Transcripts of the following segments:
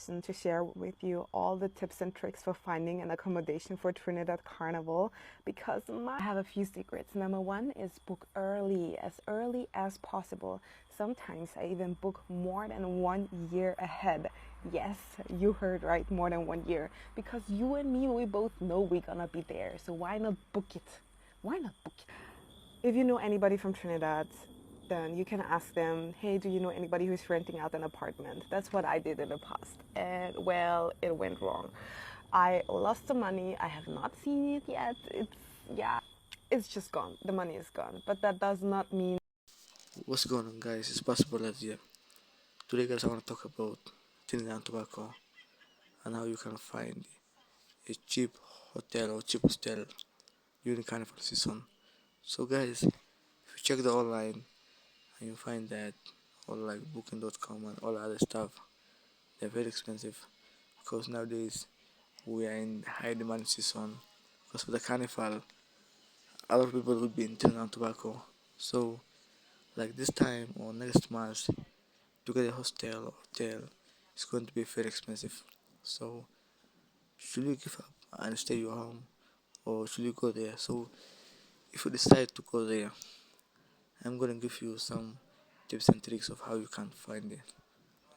person to share with you all the tips and tricks for finding an accommodation for Trinidad Carnival because I have a few secrets. Number one is book early as possible. Sometimes I even book more than 1 year ahead. Yes, you heard right, more than 1 year. Because you and me, we both know we're gonna be there. So why not book it? Why not book it? If you know anybody from Trinidad, then you can ask them, hey, do you know anybody who's renting out an apartment? That's what I did in the past. And well, it went wrong. I lost the money. I have not seen it yet. Yeah, it's just gone. The money is gone. But that does not mean. What's going on, guys? It's possible that here. Today, guys, I want to talk about Trinidad Tobago and how you can find a cheap hotel or cheap hostel during carnival season. So, guys, if you check the online and you find that all like booking.com and all other stuff, they're very expensive because nowadays we are in high demand season because for the carnival, a lot of people would be in Trinidad Tobago. So, like this time or next month, to get a hostel or hotel is going to be very expensive. So should you give up and stay your home or should you go there? So if you decide to go there, I'm going to give you some tips and tricks of how you can find it,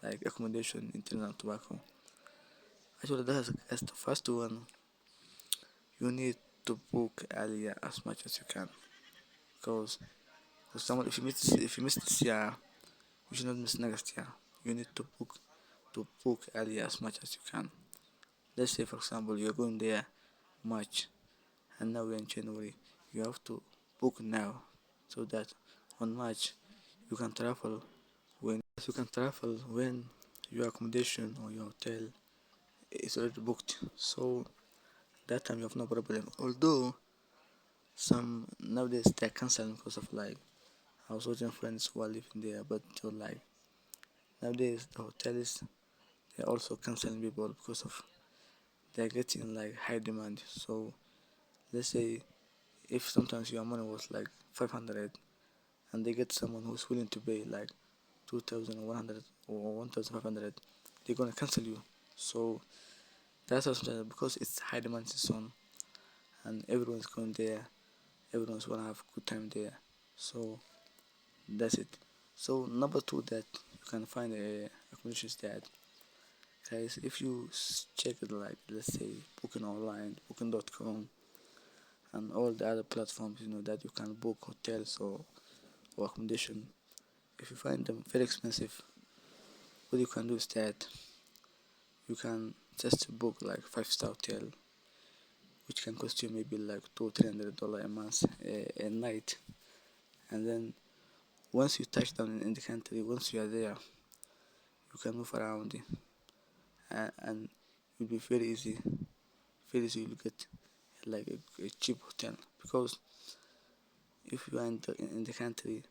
like accommodation in Trinidad and Tobago. Actually, that's the first one. You need to book earlier as much as you can because someone if you miss this year, you should not miss next year. You need to book earlier as much as you can. Let's say, for example, you're going there March and now we're in January. You have to book now so that on March you can travel when your accommodation or your hotel is already booked. So that time you have no problem. Although some nowadays they're canceling because of like I was watching friends who are living there, but they're like nowadays the hotels they're also canceling people because of they're getting like high demand. So let's say if sometimes your money was like 500 and they get someone who's willing to pay like 2100 or 1500, they're gonna cancel you. So that's also because it's high demand season and everyone's going there, everyone's gonna have good time there. So that's it. So number two that you can find a accommodation is that guys if you check it like let's say booking online, booking.com and all the other platforms that you can book hotels or accommodation. If you find them very expensive, what you can do is that you can just book like 5-star hotel, which can cost you maybe like $200-300 a month a night, and then once you touch down in the country, once you are there, you can move around and it will be very easy. You'll get like a cheap hotel because if you are in the country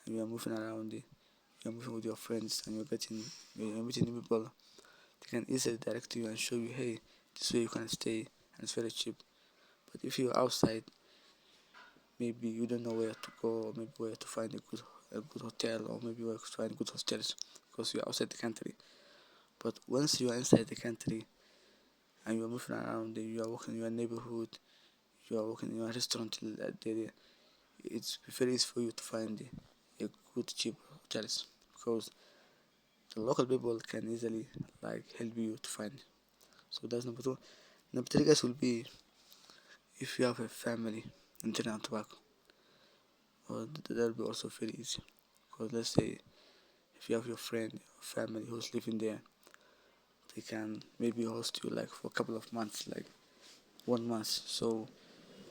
and you are moving around, you're moving with your friends and you're meeting new people. They can easily direct you and show you, hey, this way you can stay and it's very cheap. But if you're outside, maybe you don't know where to go, or maybe where to find a good hotel, or maybe where to find good hostels because you're outside the country. But once you are inside the country and you're moving around, you are walking in your neighborhood, you are walking in your restaurant, it's very easy for you to find a good cheap hotels because the local people can easily like help you to find. So that's number two. Number three, guys, will be if you have a family in Trinidad and Tobago, that'll be also very easy. Because let's say if you have your friend or family who's living there, they can maybe host you like for a couple of months, like 1 month. So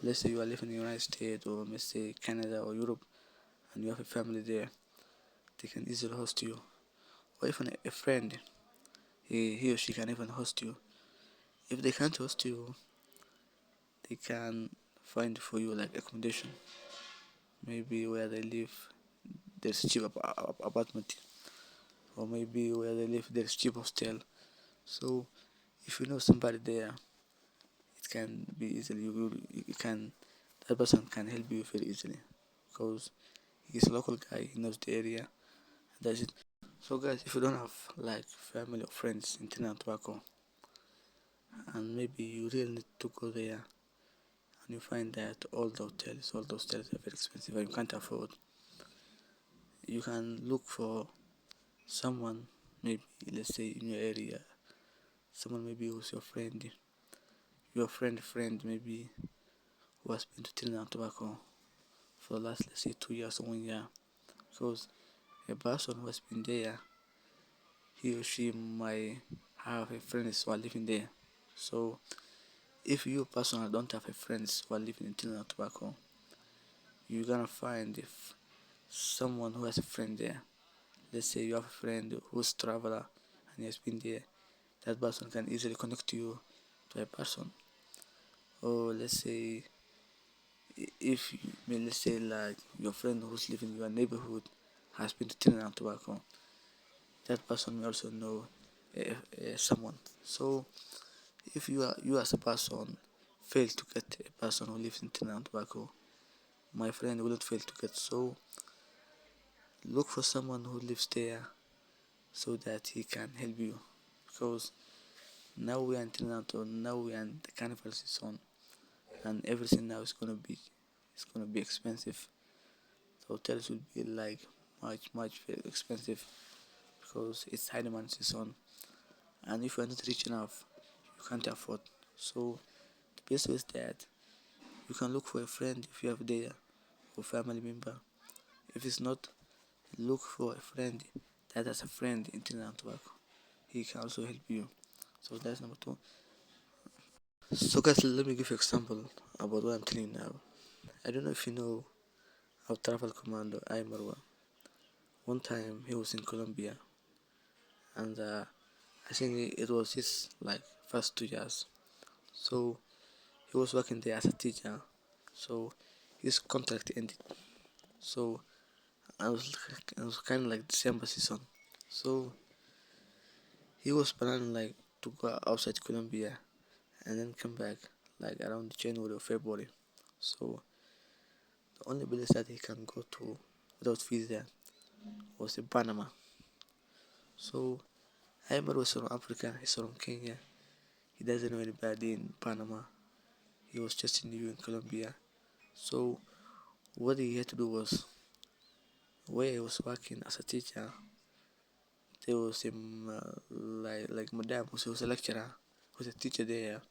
let's say you are living in the United States or let's say Canada or Europe, and you have a family there, they can easily host you. Or even a friend, he or she can even host you. If they can't host you, they can find for you like accommodation, maybe where they live there's cheap apartment, or maybe where they live there's cheap hostel. So if you know somebody there, it can be easily you can that person can help you very easily because he's a local guy, he knows the area. That's it. So guys, if you don't have like family or friends in Trinidad Tobago, and maybe you really need to go there, and you find that all the hotels are very expensive and you can't afford, you can look for someone, maybe let's say in your area, someone maybe who's your friend maybe, who has been to Trinidad and Tobago for the last, let's say, 2 years or 1 year. Because a person who has been there, he or she might have a friends who are living there. So if you personally don't have a friends who are living in Trinidad and Tobago, you're gonna find if someone who has a friend there. Let's say you have a friend who's traveler and he has been there, that person can easily connect you to a person. Or let's say if you, let's say like your friend who's living in your neighborhood has been to Trinidad and Tobago, that person may also know someone. So if you as a person fail to get a person who lives in Trinidad and Tobago, my friend wouldn't fail to get. So look for someone who lives there so that he can help you, because now we are in Trinidad, now we are in the carnival season, and everything now is gonna be expensive. The hotels will be like much very expensive because it's high demand season, and if you're not rich enough, you can't afford. So the best way is that you can look for a friend if you have there, or family member. If it's not, look for a friend that has a friend in Trinidad and Tobago. He can also help you. So that's number two. So guys, let me give you example about what I'm telling you now. I don't know if you know our travel commando Aymarwa. One time he was in Colombia, and I think it was his like first 2 years. So he was working there as a teacher. So his contract ended. So I was kind of like December season. So he was planning like to go outside Colombia and then come back like around January or February. So the only place that he can go to without visa was in Panama. So Ayman was from Africa, he's from Kenya. He doesn't know anybody in Panama. He was just new in Colombia. So what he had to do was, where he was working as a teacher, there was him like Madame who's a lecturer, who's a teacher there,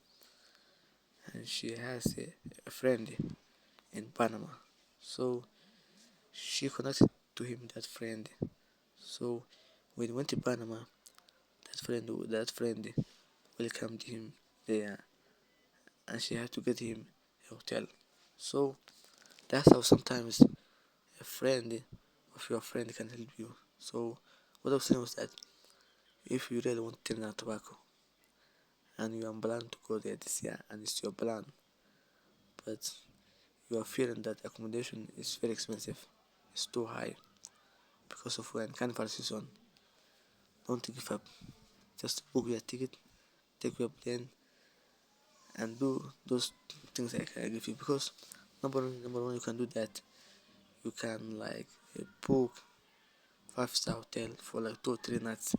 and she has a friend in Panama. So she connected to him that friend. So when he went to Panama, that friend welcomed him there, and she had to get him a hotel. So that's how sometimes a friend of your friend can help you. So what I was saying was that if you really want Trinidad Tobacco and you are planning to go there this year and it's your plan, but you are feeling that accommodation is very expensive, it's too high because of when carnival season, don't give up. Just book your ticket, take your plane, and do those things I give you, because number one you can do that. You can like book 5-star hotel for like 2 or 3 nights,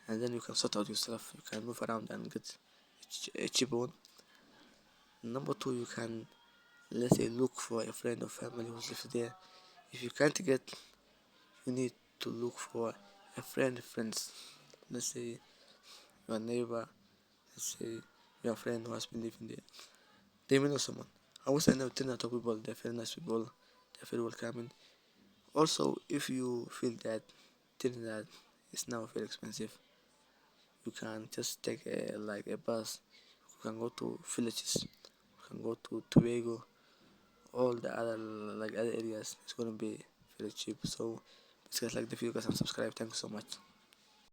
and then you can sort out yourself. You can move around and get a cheap one. Number two, you can, let's say, look for a friend or family who's lives there. If you can't get, you need to look for a friends. Let's say your neighbor, let's say your friend who has been living there. They may know someone. I wish I know 10 out of people, they're very nice people, they're very welcoming. Also, if you feel that Trinidad is now very expensive, you can just take like a bus. You can go to villages, you can go to Tobago, all the other like other areas. It's gonna be very cheap. So, please guys, like the video, guys, and subscribe. Thank you so much.